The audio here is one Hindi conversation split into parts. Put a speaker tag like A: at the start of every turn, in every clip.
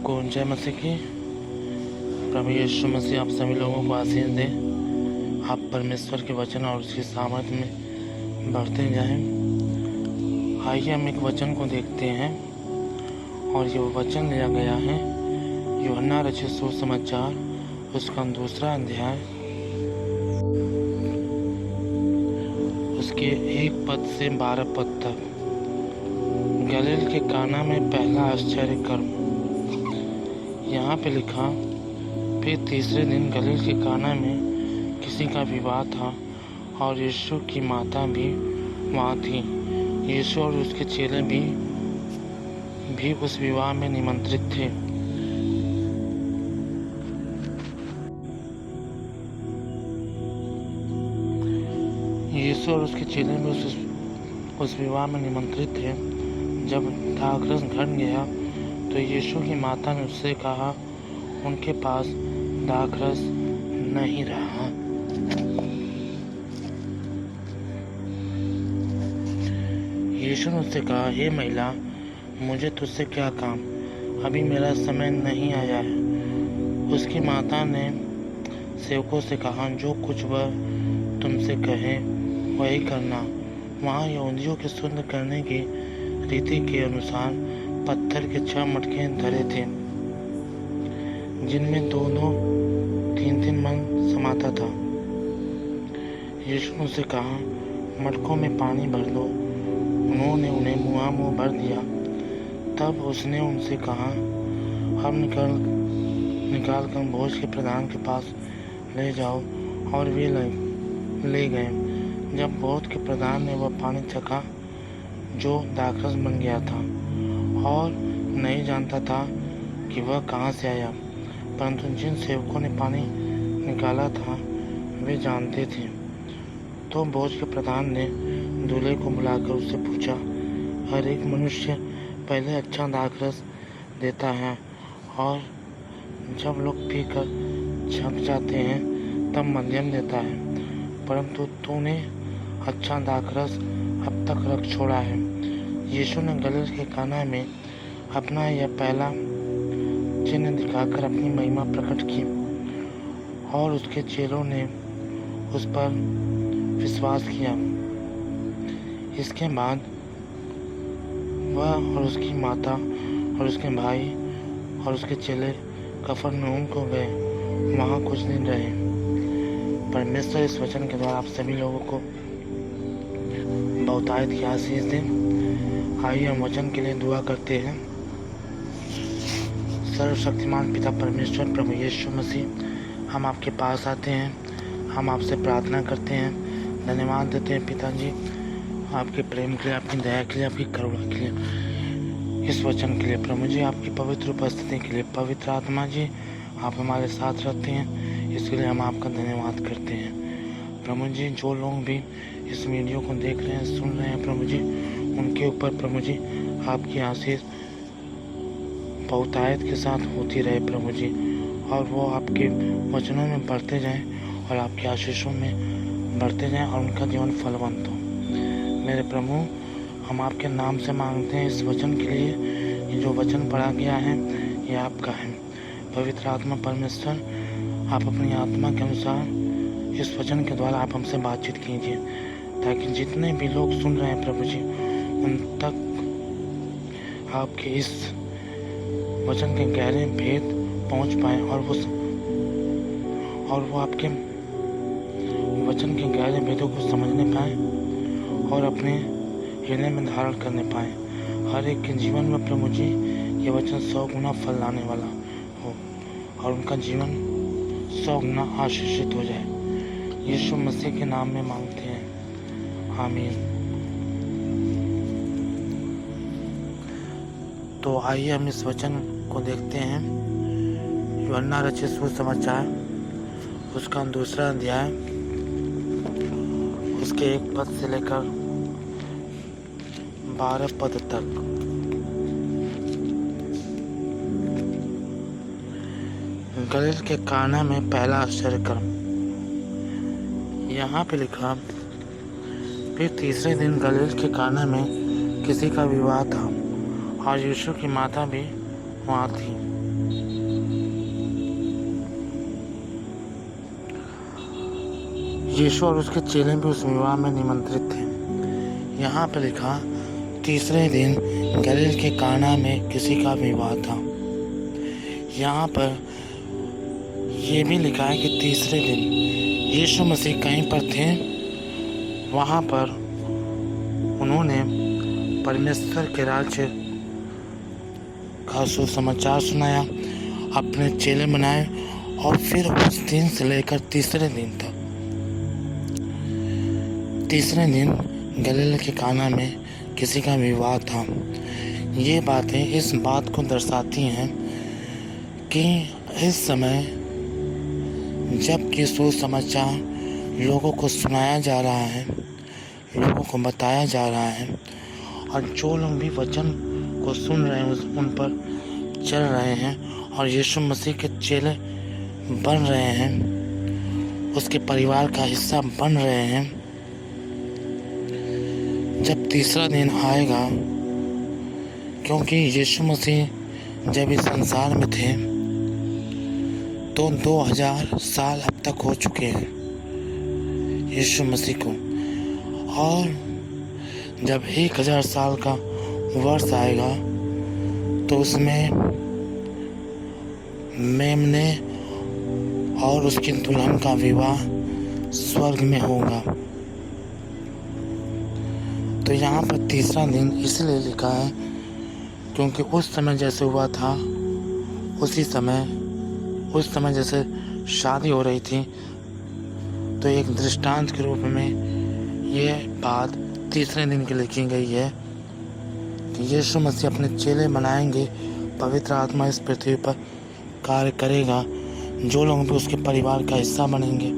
A: सबको जय मसीह की। प्रभु यीशु मसीह आप सभी लोगों को आशीष दे। आप परमेश्वर के वचन और उसकी सामर्थ्य में बढ़ते जाएं। आइए हम एक वचन को देखते हैं और ये वचन लिया गया है यूहन्ना रचित सुसमाचार उसका 2 अध्याय उसके 1 पद से 12 पद तक। गलील के काना में पहला आश्चर्य कर्म। यहाँ पे लिखा, फिर तीसरे दिन गलील के काना में किसी का विवाह था और यीशु की माता भी वहाँ थी। यीशु और उसके चेले भी उस विवाह में निमंत्रित थे। यीशु और उसके चेले भी उस विवाह में निमंत्रित थे। जब दाखरस घट गया तो यीशु की माता ने उससे कहा, उनके पास दाखरस नहीं रहा। यीशु ने उससे कहा, हे महिला, मुझे तुझसे क्या काम, अभी मेरा समय नहीं आया है। उसकी माता ने सेवकों से कहा, जो कुछ वह तुमसे कहे वही करना। वहाँ यहूदियों के शुद्ध करने की रीति के अनुसार पत्थर के 6 मटके धरे थे, जिनमें 2-3 मन समाता था। यीशु ने उसे कहा, मटकों में पानी भर दो। उन्होंने उन्हें मुँह भर दिया। तब उसने उनसे कहा, अब निकाल कर भोज के प्रधान के पास ले जाओ। और वे ले गए। जब भोज के प्रधान ने वह पानी चखा जो दाखरस बन गया था और नहीं जानता था कि वह कहाँ से आया, परंतु जिन सेवकों ने पानी निकाला था वे जानते थे। तो भोज के प्रधान ने दूल्हे को बुलाकर उससे पूछा, हर एक मनुष्य पहले अच्छा दाखरस देता है और जब लोग पीकर छक जाते हैं तब मध्यम देता है, परंतु तूने अच्छा दाखरस अब तक रख छोड़ा है। यीशु ने गलील के काना में अपना यह पहला चिन्ह दिखाकर अपनी महिमा प्रकट की और उसके चेलों ने उस पर विश्वास किया। इसके बाद वह और उसकी माता और उसके भाई और उसके चेले कफरनहूम को गए। वहाँ कुछ दिन रहे। परमेश्वर इस वचन के द्वारा आप सभी लोगों को बहुतायत की आशीष दें। आइए हम वचन के लिए दुआ करते हैं। सर्वशक्तिमान पिता परमेश्वर प्रभु यीशु मसीह, हम आपके पास आते हैं, हम आपसे प्रार्थना करते हैं, धन्यवाद देते हैं पिताजी आपके प्रेम के लिए, आपकी दया के लिए, आपकी करुणा के लिए, इस वचन के लिए प्रभु जी, आपकी पवित्र उपस्थिति के लिए। पवित्र आत्मा जी, आप हमारे साथ रहते हैं, इसके लिए हम आपका धन्यवाद करते हैं। प्रभु जी, जो लोग भी इस वीडियो को देख रहे हैं, सुन रहे हैं प्रभु जी, उनके ऊपर प्रभु जी आपकी आशीष बहुतायत के साथ होती रहे प्रभु जी, और वो आपके वचनों में बढ़ते जाएं और आपके आशीषों में बढ़ते जाएं और उनका जीवन फलवंत हो। मेरे प्रभु, हम आपके नाम से मांगते हैं इस वचन के लिए। ये जो वचन पढ़ा गया है ये आपका है। पवित्र आत्मा परमेश्वर, आप अपनी आत्मा के अनुसार इस वचन के द्वारा आप हमसे बातचीत कीजिए, ताकि जितने भी लोग सुन रहे हैं प्रभु जी, उन तक आपके इस वचन के गहरे भेद पहुंच पाए और वो आपके वचन के गहरे भेदों को समझने पाए और अपने हृदय में धारण करने पाए। हर एक के जीवन में प्रभु जी ये वचन 100 गुना फल लाने वाला हो और उनका जीवन 100 गुना आशीषित हो जाए। यीशु मसीह के नाम में मांगते हैं, आमीन। तो आइए हम इस वचन को देखते हैं। यूहन्ना रचित सुसमाचार उसका 2 अध्याय उसके 1 पद से लेकर 12 पद तक। गलील के काना में पहला आश्चर्य कर्म। यहाँ पे लिखा, फिर तीसरे दिन गलील के काना में किसी का विवाह था और यीशु की माता भी वहाँ थी। यीशु और उसके चेले भी उस विवाह में निमंत्रित थे। यहाँ पर लिखा, तीसरे दिन गलील के काना में किसी का विवाह था। यहाँ पर यह भी लिखा है कि तीसरे दिन यीशु मसीह कहीं पर थे। वहाँ पर उन्होंने परमेश्वर के राज्य का सुसमाचार सुनाया, अपने चेले बनाए और फिर उस दिन से लेकर तीसरे दिन गलील के काना में किसी का विवाह था। ये बातें इस बात को दर्शाती हैं कि इस समय जब कि सुसमाचार लोगों को सुनाया जा रहा है, लोगों को बताया जा रहा है, और जो लोग भी वचन को सुन रहे हैं उन पर चल रहे हैं और यीशु मसीह के चेले बन रहे हैं, उसके परिवार का हिस्सा बन रहे हैं। जब तीसरा दिन आएगा, क्योंकि यीशु मसीह जब इस संसार में थे तो 2000 साल अब तक हो चुके हैं यीशु मसीह को, और जब 1000 साल का वर्ष आएगा तो उसमें मेमने और उसकी दुल्हन का विवाह स्वर्ग में होगा। तो यहाँ पर तीसरा दिन इसलिए लिखा है क्योंकि उस समय जैसे हुआ था उस समय जैसे शादी हो रही थी, तो एक दृष्टांत के रूप में ये बात तीसरे दिन की लिखी गई है कि यीशु मसीह अपने चेले बनाएंगे, पवित्र आत्मा इस पृथ्वी पर कार्य करेगा, जो लोग भी उसके परिवार का हिस्सा बनेंगे,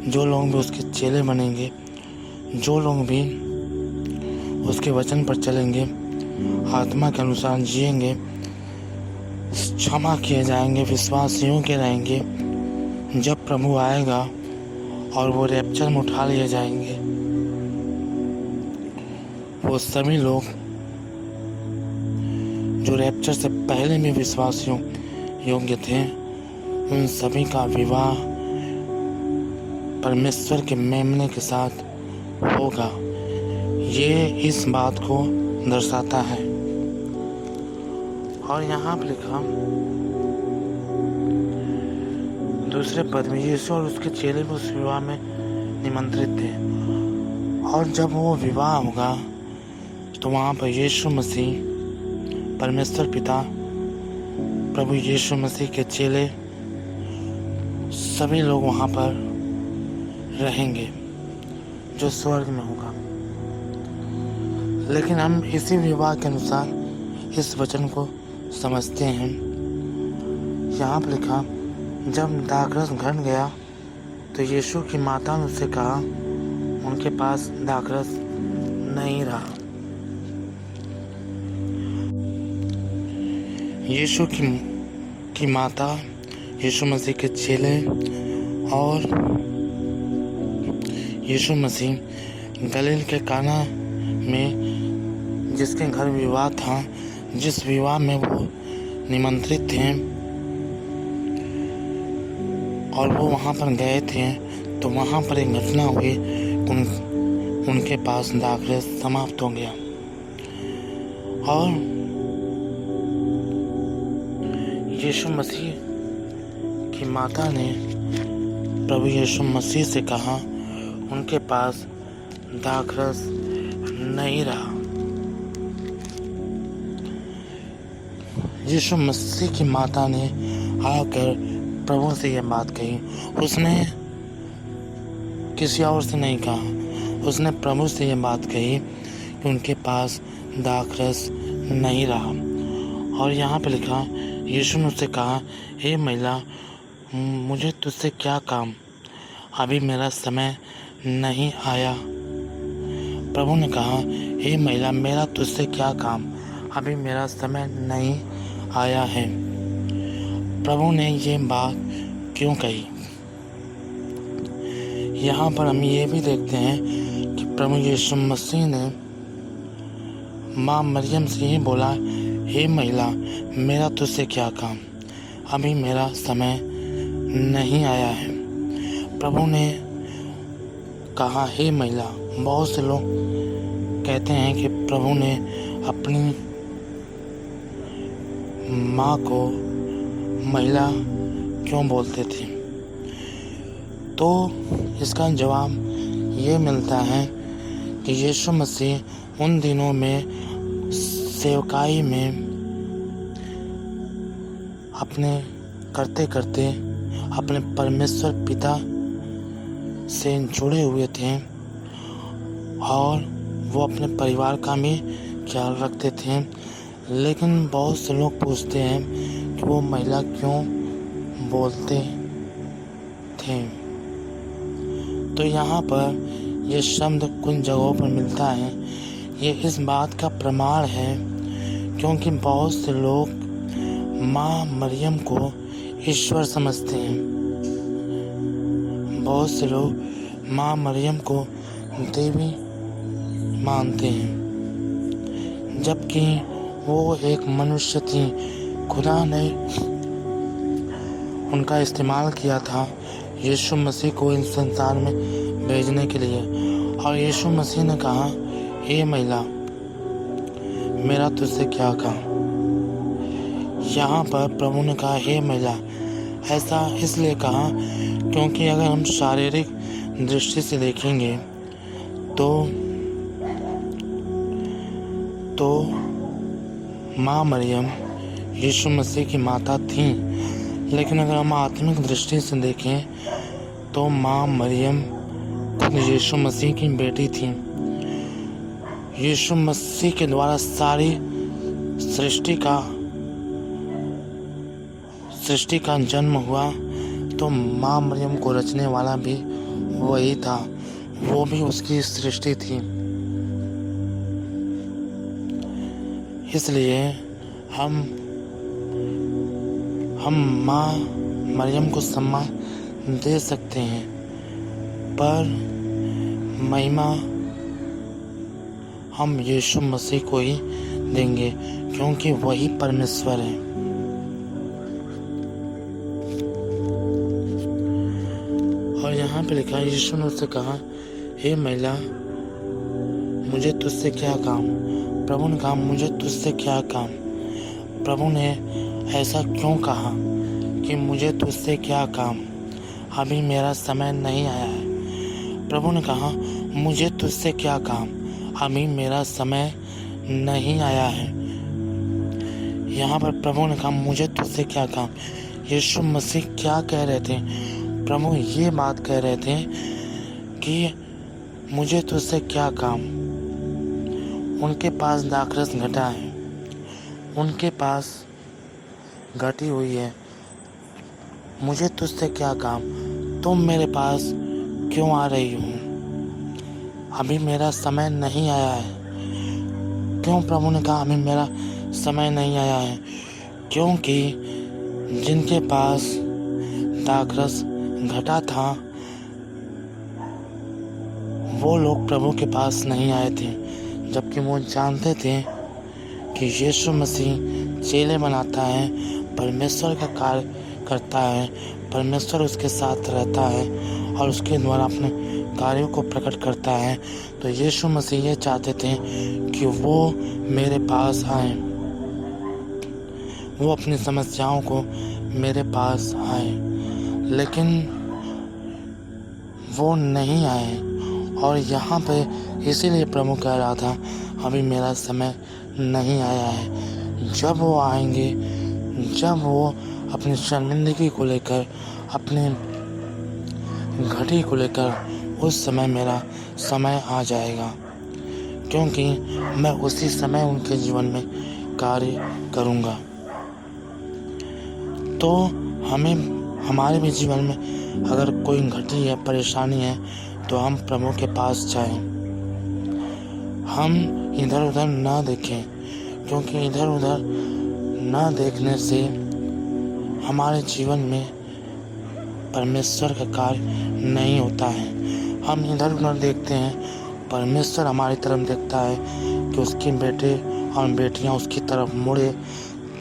A: जो लोग भी उसके चेले बनेंगे, जो लोग भी उसके वचन पर चलेंगे, आत्मा के अनुसार जिएंगे, क्षमा किए जाएंगे, विश्वास योग्य रहेंगे, जब प्रभु आएगा और वो रैप्चर में उठा लिए जाएंगे, वो सभी लोग जो रैप्चर से पहले में विश्वास योग्य थे, उन सभी का विवाह परमेश्वर के मेमने के साथ होगा। ये इस बात को दर्शाता है। और यहाँ पर लिखा दूसरे पद में, यीशु और उसके चेले भी उस विवाह में निमंत्रित थे, और जब वो विवाह होगा तो वहाँ पर यीशु मसीह, परमेश्वर पिता, प्रभु यीशु मसीह के चेले सभी लोग वहाँ पर रहेंगे जो स्वर्ग में होगा। लेकिन हम इसी विवाह के अनुसार इस वचन को समझते हैं। यहाँ पर लिखा, जब दाखरस घट गया तो यीशु की माता ने उससे कहा, उनके पास दाखरस नहीं रहा। यीशु की माता, यीशु मसीह के चेले और यीशु मसीह गलील के काना में जिसके घर विवाह था, जिस विवाह में वो निमंत्रित थे और वो वहाँ पर गए थे, तो वहाँ पर एक घटना हुई, उनके पास दाखरस समाप्त हो गया। और यीशु मसीह की माता ने प्रभु यीशु मसीह से कहा, उनके पास दाखरस नहीं रहा। यीशु मसीह की माता ने आकर प्रभु से यह बात कही। उसने किसी और से नहीं कहा, उसने प्रभु से यह बात कही कि उनके पास दाखरस नहीं रहा। और यहाँ पे लिखा, यीशु ने उससे कहा, हे महिला, मुझे तुझसे क्या काम, अभी मेरा समय नहीं आया। प्रभु ने कहा, हे महिला, मेरा तुझसे क्या काम, अभी मेरा समय नहीं आया है। प्रभु ने ये बात क्यों कही? यहाँ पर हम ये भी देखते हैं कि प्रभु यीशु मसीह ने माँ मरियम से ही बोला, हे महिला, मेरा तुझसे क्या काम, अभी मेरा समय नहीं आया है। प्रभु ने कहा, हे महिला। बहुत से लोग कहते हैं कि प्रभु ने अपनी माँ को महिला क्यों बोलते थे। तो इसका जवाब ये मिलता है कि यीशु मसीह उन दिनों में सेवकाई में अपने करते करते अपने परमेश्वर पिता से जुड़े हुए थे और वो अपने परिवार का भी ख्याल रखते थे। लेकिन बहुत से लोग पूछते हैं कि वो महिला क्यों बोलते थे। तो यहाँ पर ये शब्द कुछ जगहों पर मिलता है। ये इस बात का प्रमाण है क्योंकि बहुत से लोग माँ मरियम को ईश्वर समझते हैं। बहुत से लोग माँ मरियम को देवी मानते हैं, जबकि वो एक मनुष्य थी। खुदा ने उनका इस्तेमाल किया था यीशु मसीह को इस संसार में भेजने के लिए। और यीशु मसीह ने कहा, हे महिला, मेरा तुझसे क्या काम। यहाँ पर प्रभु ने कहा, हे महिला, ऐसा इसलिए कहा क्योंकि अगर हम शारीरिक दृष्टि से देखेंगे तो माँ मरियम यीशु मसीह की माता थी। लेकिन अगर हम आत्मिक दृष्टि से देखें तो माँ मरियम खुद यीशु मसीह की बेटी थी। यीशु मसीह के द्वारा सारी सृष्टि का जन्म हुआ, तो माँ मरियम को रचने वाला भी वही था, वो भी उसकी सृष्टि थी। इसलिए हम माँ मरियम को सम्मान दे सकते हैं, पर महिमा हम यीशु मसीह को ही देंगे क्योंकि वही परमेश्वर है। और यहाँ पे लिखा है, यीशु ने उससे कहा, हे महिला, मुझे तुझसे क्या काम। प्रभु ने कहा, मुझे तुझसे क्या काम। प्रभु ने ऐसा क्यों कहा कि मुझे तुझसे क्या काम, अभी मेरा समय नहीं आया है। प्रभु ने कहा, मुझे तुझसे क्या काम, अभी मेरा समय नहीं आया है। यहाँ पर प्रभु ने कहा, मुझे तुझसे क्या काम। यीशु मसीह क्या कह रहे थे? प्रभु ये बात कह रहे थे कि मुझे तुझसे क्या काम। उनके पास दाखरस घटा है, उनके पास घटी हुई है। मुझे तुझसे क्या काम, तुम मेरे पास क्यों आ रही हो? अभी मेरा समय नहीं आया है। क्यों प्रभु ने कहा अभी मेरा समय नहीं आया है? क्योंकि जिनके पास दाखरस घटा था वो लोग प्रभु के पास नहीं आए थे, जबकि वो जानते थे कि यीशु मसीह चेले बनाता है, परमेश्वर का कार्य करता है, परमेश्वर उसके साथ रहता है और उसके द्वारा अपने कार्यों को प्रकट करता है। तो यीशु मसीह ये चाहते थे कि वो मेरे पास आए, वो अपनी समस्याओं को मेरे पास आए, लेकिन वो नहीं आए। और यहाँ पे इसीलिए प्रभु कह रहा था अभी मेरा समय नहीं आया है। जब वो आएंगे, जब वो अपनी शर्मिंदगी को लेकर, अपने घटी को लेकर, उस समय मेरा समय आ जाएगा, क्योंकि मैं उसी समय उनके जीवन में कार्य करूँगा। तो हमें हमारे भी जीवन में अगर कोई घटी है, परेशानी है, तो हम प्रभु के पास जाएं। हम इधर उधर ना देखें, क्योंकि इधर उधर ना देखने से हमारे जीवन में परमेश्वर का कार्य नहीं होता है। हम इधर उधर देखते हैं, परमेश्वर हमारी तरफ देखता है कि उसके बेटे और बेटियां उसकी तरफ मुड़े,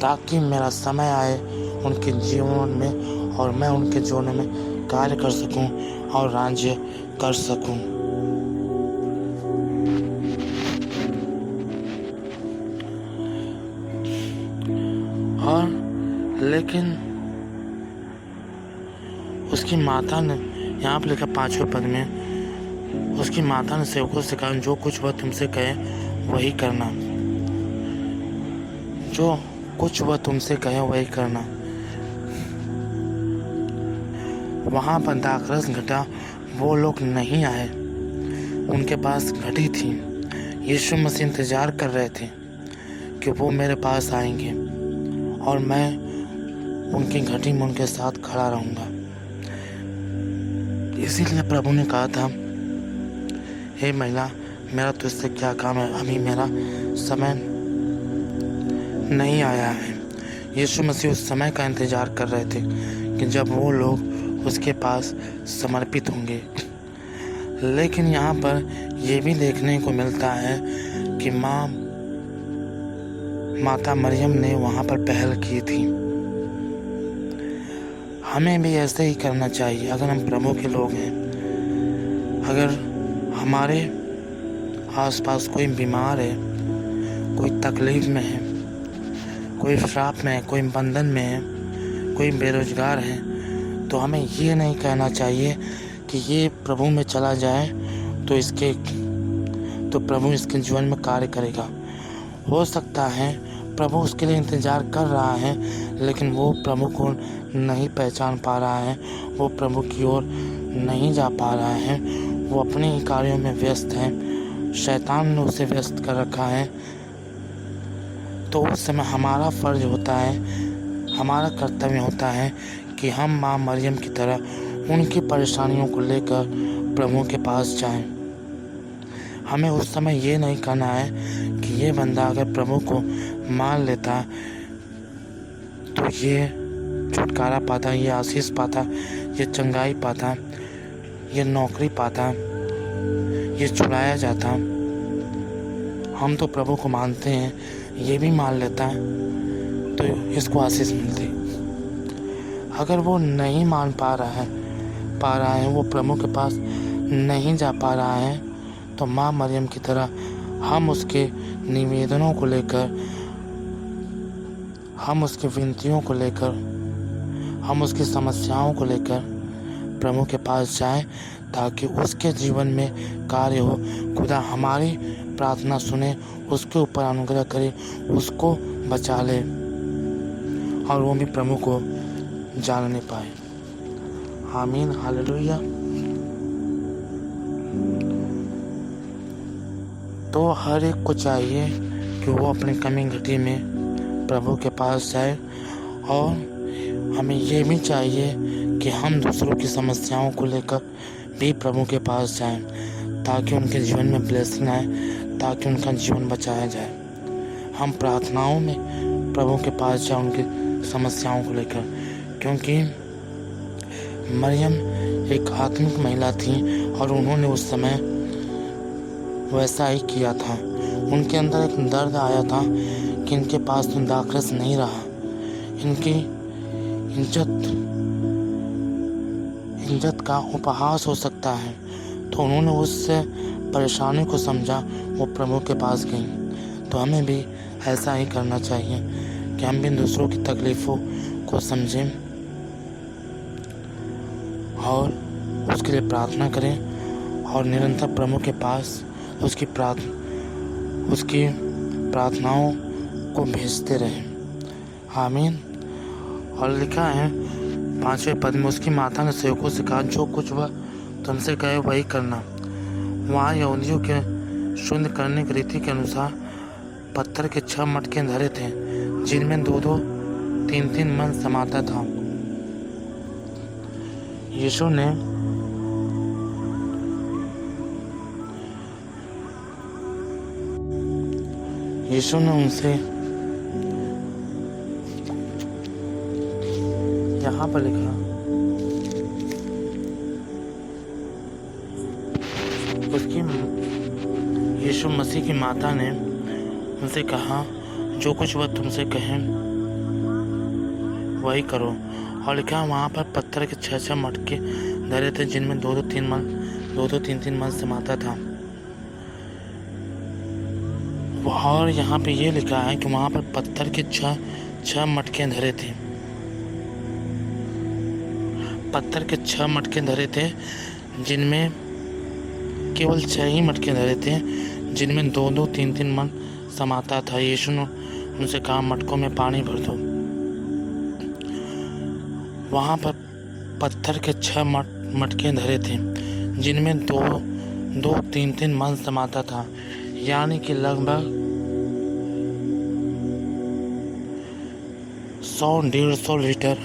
A: ताकि मेरा समय आए उनके जीवन में और मैं उनके जीवन में कार्य कर सकूं और राज्य कर सकूं। और लेकिन उसकी माता ने, यहाँ पर लिखा 5वें पद में, उसकी माता ने सेवकों से कहा, जो कुछ वह तुमसे कहे वही करना, जो कुछ वह तुमसे कहे वही करना। वहाँ पर दाखरस घटा वो लोग नहीं आए, उनके पास घटी थी। यीशु मसीह इंतजार कर रहे थे कि वो मेरे पास आएंगे और मैं उनकी घटी में उनके साथ खड़ा रहूँगा। इसीलिए प्रभु ने कहा था, हे महिला, मेरा तुझसे क्या काम है, अभी मेरा समय नहीं आया है। यीशु मसीह उस समय का इंतजार कर रहे थे कि जब वो लोग उसके पास समर्पित होंगे। लेकिन यहाँ पर यह भी देखने को मिलता है कि माता मरियम ने वहाँ पर पहल की थी। हमें भी ऐसे ही करना चाहिए। अगर हम प्रभु के लोग हैं, अगर हमारे आसपास कोई बीमार है, कोई तकलीफ में है, कोई श्राप में है, कोई बंधन में है, कोई बेरोजगार है, तो हमें ये नहीं कहना चाहिए कि ये प्रभु में चला जाए तो प्रभु इसके जीवन में कार्य करेगा। हो सकता है प्रभु उसके लिए इंतज़ार कर रहा है, लेकिन वो प्रभु को नहीं पहचान पा रहा है, वो प्रभु की ओर नहीं जा पा रहा है, वो अपने ही कार्यों में व्यस्त है, शैतान ने उसे व्यस्त कर रखा है। तो उस समय हमारा फर्ज होता है, हमारा कर्तव्य होता है कि हम माँ मरियम की तरह उनकी परेशानियों को लेकर प्रभु के पास जाएं। हमें उस समय ये नहीं कहना है कि ये बंदा अगर प्रभु को मान लेता तो ये छुटकारा पाता, ये आशीष पाता, ये चंगाई पाता, ये नौकरी पाता, ये छुड़ाया जाता। हम तो प्रभु को मानते हैं, ये भी मान लेता तो इसको आशीष मिलती। अगर वो नहीं मान पा रहा है, वो प्रभु के पास नहीं जा पा रहा है, तो माँ मरियम की तरह हम उसके निवेदनों को लेकर, हम उसकी विनतियों को लेकर, हम उसकी समस्याओं को लेकर प्रभु के पास जाएं, ताकि उसके जीवन में कार्य हो। खुदा हमारी प्रार्थना सुने, उसके ऊपर अनुग्रह करे, उसको बचा ले और वो भी प्रभु को जानने पाए। आमीन, हालेलुया। तो हर एक को चाहिए कि वो अपनी कमी घटी में प्रभु के पास जाए, और हमें ये भी चाहिए कि हम दूसरों की समस्याओं को लेकर भी प्रभु के पास जाएं, ताकि उनके जीवन में ब्लेसिंग आए, ताकि उनका जीवन बचाया जाए। हम प्रार्थनाओं में प्रभु के पास जाएं उनकी समस्याओं को लेकर, क्योंकि मरियम एक आत्मिक महिला थी और उन्होंने उस समय वैसा ही किया था। उनके अंदर एक दर्द आया था कि इनके पास तो दाखरस नहीं रहा, इनकी इज्जत का उपहास हो सकता है। तो उन्होंने उससे परेशानी को समझा, वो प्रभु के पास गई। तो हमें भी ऐसा ही करना चाहिए कि हम भी दूसरों की तकलीफ़ों को समझें और उसके लिए प्रार्थना करें, और निरंतर प्रभु के पास उसकी प्रार्थनाओं को भेजते रहें। आमीन। और लिखा है 5वें पद में, उसकी माता ने सेवकों से कहा, जो कुछ वह तुमसे कहे वही करना। वहाँ यहूदियों के शुद्ध करने की रीति के अनुसार पत्थर के 6 मटके धरे थे, जिनमें 2-2, 3-3 मन समाता था। यीशु ने उनसे, यहाँ पर लिखा, यीशु मसीह की माता ने उनसे कहा, जो कुछ वह तुमसे कहे वही करो। और लिखा वहाँ पर पत्थर के 6 मटके धरे थे जिनमें 2-3 मन समाता था। और यहाँ पे ये लिखा है कि वहाँ पर पत्थर के 6 मटके धरे थे। पत्थर के 6 मटके धरे थे जिनमें केवल 6 ही मटके धरे थे जिनमें 2-3 मन समाता था। यीशु ने उनसे कहा, मटकों में पानी भर दो। वहाँ पर पत्थर के 6 मटके धरे थे जिनमें 2-3 मन समाता था, यानी कि लगभग 100-150 लीटर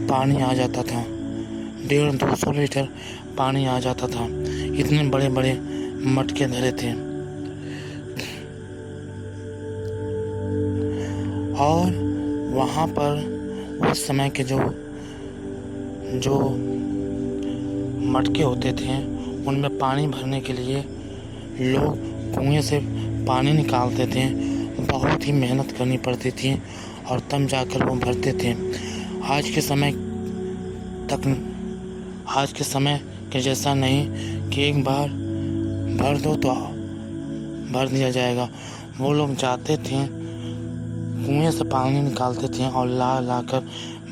A: पानी आ जाता था। 150-200 लीटर पानी आ जाता था। इतने बड़े बड़े मटके धरे थे। और वहाँ पर उस समय के जो मटके होते थे उनमें पानी भरने के लिए लोग कुएं से पानी निकालते थे। बहुत ही मेहनत करनी पड़ती थी और तब जाकर वो भरते थे। आज के समय के जैसा नहीं कि एक बार भर दो तो भर दिया जाएगा। वो लोग जाते थे, कुएं से पानी निकालते थे और ला कर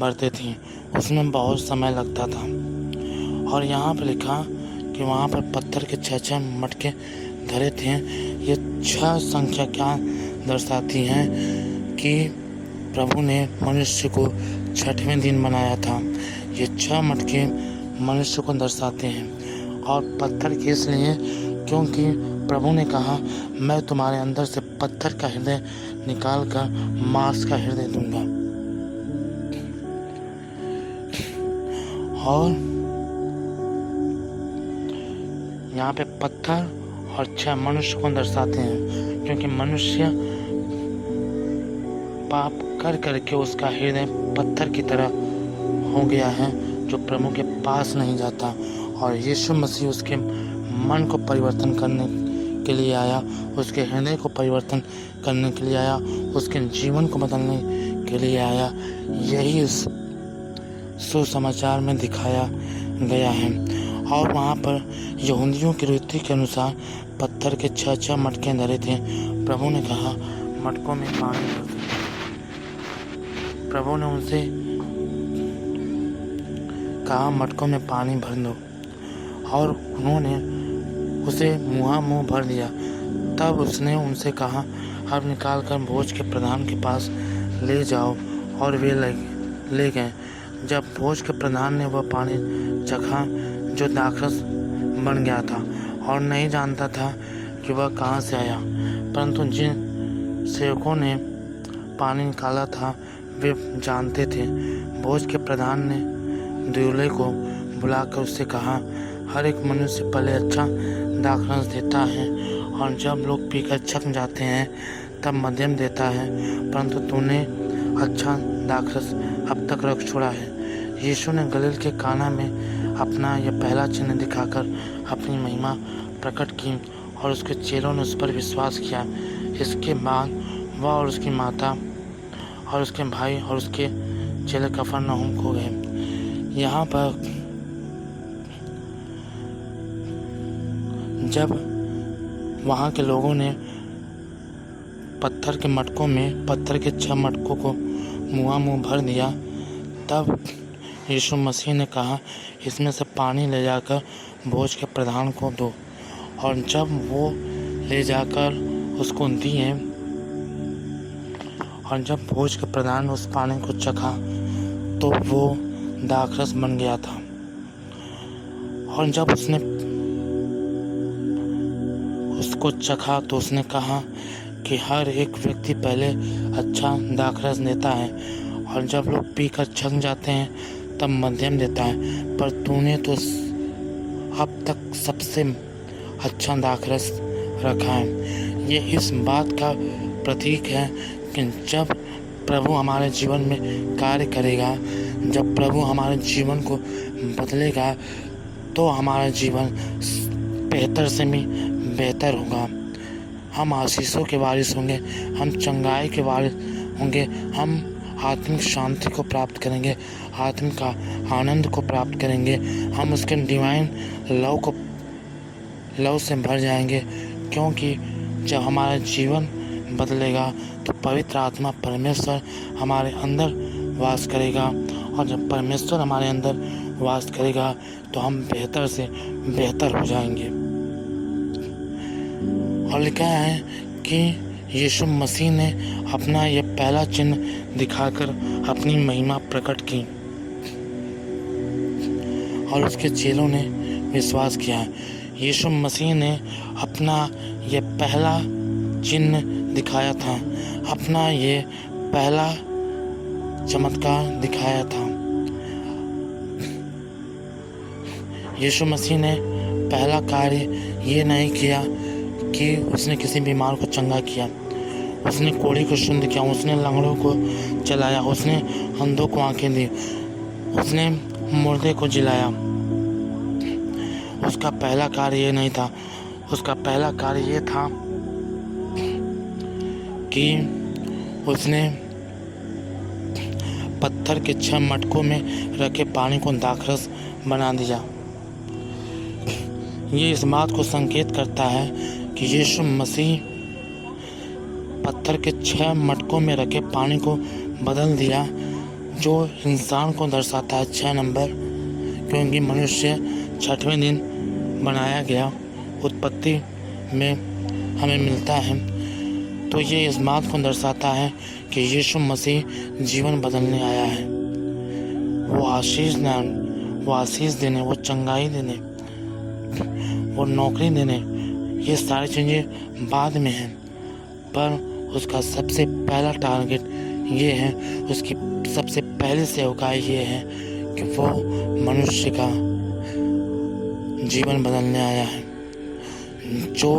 A: भरते थे। उसमें बहुत समय लगता था। और यहाँ पर लिखा कि वहाँ पर पत्थर के 6 मटके धरे थे। ये 6 संख्या क्या दर्शाती है कि प्रभु ने मनुष्य को 6वें दिन बनाया था। ये 6 मटके मनुष्य को दर्शाते हैं। और पत्थर के इसलिए क्योंकि प्रभु ने कहा, मैं तुम्हारे अंदर से पत्थर का हृदय निकाल कर मांस का हृदय दूंगा। और यहाँ पे पत्थर और 6 मनुष्य को दर्शाते हैं, क्योंकि मनुष्य पाप कर करके उसका हृदय पत्थर की तरह हो गया है, जो प्रभु के पास नहीं जाता। और यीशु मसीह उसके मन को परिवर्तन करने के लिए आया, उसके हृदय को परिवर्तन करने के लिए आया, उसके जीवन को बदलने के लिए आया। यही इस सुसमाचार में दिखाया गया है। और वहाँ पर यहूदियों की रीति के अनुसार पत्थर के 6 मटके धरे थे। प्रभु ने कहा, मटकों में पानी भर दो। प्रभु ने उनसे कहा, मटकों में पानी भर दो। और उन्होंने उसे मुँह भर दिया। तब उसने उनसे कहा, अब निकाल कर भोज के प्रधान के पास ले जाओ। और वे ले गए। जब भोज के प्रधान ने वह पानी चखा जो दाखरस बन गया था और नहीं जानता था कि वह कहाँ से आया, परंतु जिन सेवकों ने पानी निकाला था वे जानते थे। भोज के प्रधान ने दूल्हे को बुलाकर उससे कहा, हर एक मनुष्य पहले अच्छा दाखरस देता है और जब लोग पीकर छक जाते हैं तब मध्यम देता है, परंतु तूने अच्छा दाखरस अब तक रख छोड़ा है। यीशु ने गलील के काना में अपना यह पहला चिन्ह दिखाकर अपनी महिमा प्रकट की और उसके चेलों ने उस पर विश्वास किया। इसके बाद वह और उसकी माता और उसके भाई और उसके चेले कफरनहूम को गए। यहाँ पर जब वहाँ के लोगों ने पत्थर के 6 मटकों को मुँह भर दिया, तब यीशु मसीह ने कहा, इसमें से पानी ले जाकर भोज के प्रधान को दो। और जब वो ले जाकर उसको दिए और जब भोज के प्रधान ने उस पानी को चखा तो वो दाखरस बन गया था। और जब उसने उसको चखा तो उसने कहा कि हर एक व्यक्ति पहले अच्छा दाखरस देता है और जब लोग पीकर छक जाते हैं तब मध्यम देता है, पर तूने तो अब तक सबसे अच्छा दाखरस रखा है। ये इस बात का प्रतीक है कि जब प्रभु हमारे जीवन में कार्य करेगा, जब प्रभु हमारे जीवन को बदलेगा, तो हमारा जीवन बेहतर से भी बेहतर होगा। हम आशीषों के वारिस होंगे, हम चंगाई के वारिस होंगे, हम आत्मिक शांति को प्राप्त करेंगे, आत्मिक आनंद को प्राप्त करेंगे। हम उसके डिवाइन लव से भर जाएंगे, क्योंकि जब हमारा जीवन बदलेगा तो पवित्र आत्मा परमेश्वर हमारे अंदर वास करेगा, और जब परमेश्वर हमारे अंदर वास करेगा तो हम बेहतर से बेहतर हो जाएंगे। और लिखा है कि यीशु मसीह ने अपना यह पहला चिन्ह दिखाकर अपनी महिमा प्रकट की और उसके चेलों ने विश्वास किया। यीशु मसीह ने अपना यह पहला चिन्ह दिखाया था, अपना ये पहला चमत्कार दिखाया था। यीशु मसीह ने पहला कार्य ये नहीं किया कि उसने किसी बीमार को चंगा किया, उसने कोढ़ी को शुद्ध किया, उसने लंगड़ों को चलाया, उसने अंधों को आंखें दी, उसने मुर्दे को जिलाया। उसका पहला कार्य ये नहीं था। उसका पहला कार्य ये था कि उसने पत्थर के 6 मटकों में रखे पानी को दाखरस बना दिया। ये इस बात को संकेत करता है कि यीशु मसीह पत्थर के 6 मटकों में रखे पानी को बदल दिया, जो इंसान को दर्शाता है 6 नंबर, क्योंकि मनुष्य 6वें दिन बनाया गया उत्पत्ति में हमें मिलता है। तो ये इस बात को दर्शाता है कि यीशु मसीह जीवन बदलने आया है। वो आशीष देने, वो चंगाई देने, वो नौकरी देने, ये सारी चीज़ें बाद में हैं, पर उसका सबसे पहला टारगेट ये है, उसकी सबसे पहली सेवकाई ये है कि वो मनुष्य का जीवन बदलने आया है। जो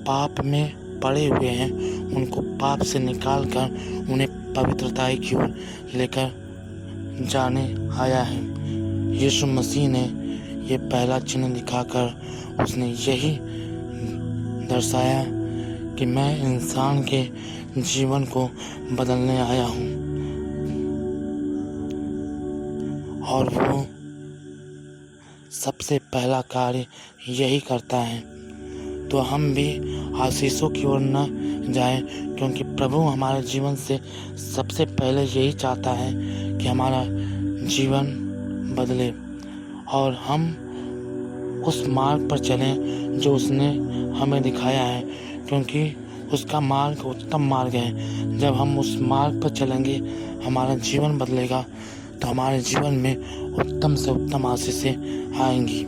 A: पाप में पड़े हुए हैं उनको पाप से निकालकर उन्हें पवित्रता की ओर लेकर जाने आया है। यीशु मसीह ने ये पहला चिन्ह दिखाकर उसने यही दर्शाया कि मैं इंसान के जीवन को बदलने आया हूँ, और वो सबसे पहला कार्य यही करता है। तो हम भी आशीषों की ओर न जाएं, क्योंकि प्रभु हमारे जीवन से सबसे पहले यही चाहता है कि हमारा जीवन बदले और हम उस मार्ग पर चलें जो उसने हमें दिखाया है, क्योंकि उसका मार्ग उत्तम मार्ग है। जब हम उस मार्ग पर चलेंगे हमारा जीवन बदलेगा, तो हमारे जीवन में उत्तम से उत्तम आशीषें आएंगी।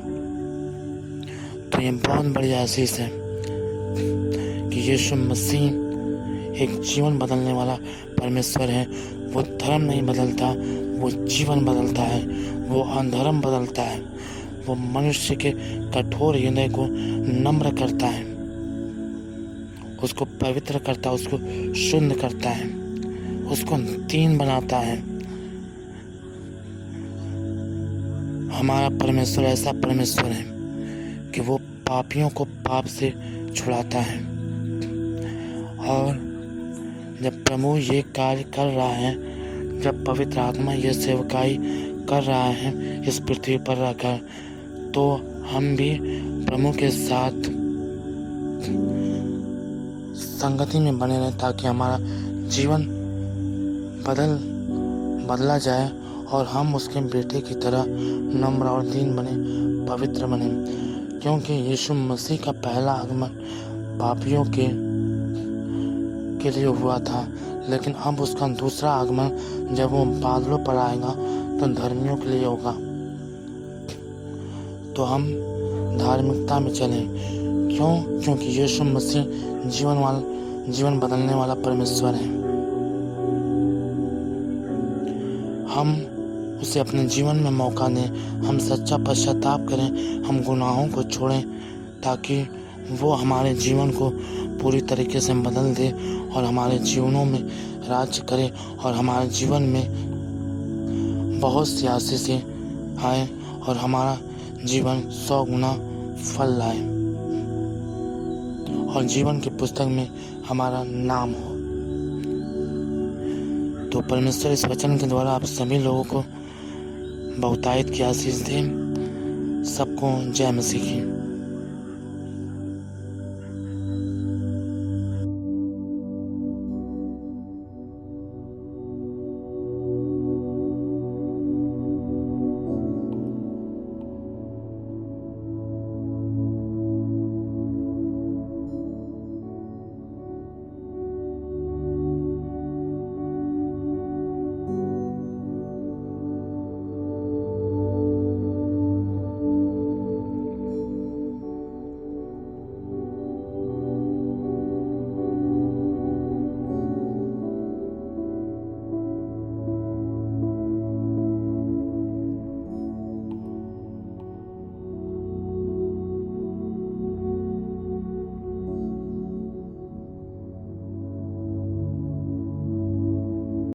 A: तो ये बहुत बड़ी आशीष है कि यीशु मसीह एक जीवन बदलने वाला परमेश्वर है। वो धर्म नहीं बदलता, वो जीवन बदलता है, वो अधर्म बदलता है, वो मनुष्य के कठोर हृदय को नम्र करता है, उसको पवित्र करता है, उसको शुद्ध करता है, उसको दीन बनाता है। हमारा परमेश्वर ऐसा परमेश्वर है कि वो पापियों को पाप से छुड़ाता है। और जब प्रभु ये कार्य कर रहा है, जब पवित्र आत्मा ये सेवकाई कर रहा है इस पृथ्वी पर रहकर, तो हम भी प्रभु के साथ संगति में बने रहें, ताकि हमारा जीवन बदला जाए और हम उसके बेटे की तरह नम्र और दीन बने, पवित्र बने। क्योंकि यीशु मसीह का पहला आगमन पापियों के लिए हुआ था, लेकिन अब उसका दूसरा आगमन जब वो बादलों पर आएगा तो धर्मियों के लिए होगा। तो हम धार्मिकता में चलें। क्यों? क्योंकि यीशु मसीह जीवन बदलने वाला परमेश्वर है। हम उसे अपने जीवन में मौका दें, हम सच्चा पश्चाताप करें, हम गुनाहों को छोड़ें, ताकि वो हमारे जीवन को पूरी तरीके से बदल दे और हमारे जीवनों में राज्य करे और हमारे जीवन में बहुत सी आशीषें आए और हमारा जीवन 100 गुना फल लाए और जीवन की पुस्तक में हमारा नाम हो। तो परमेश्वर इस वचन के द्वारा आप सभी लोगों को बहुतायत की आशीष दे। सबको जय मसीह की।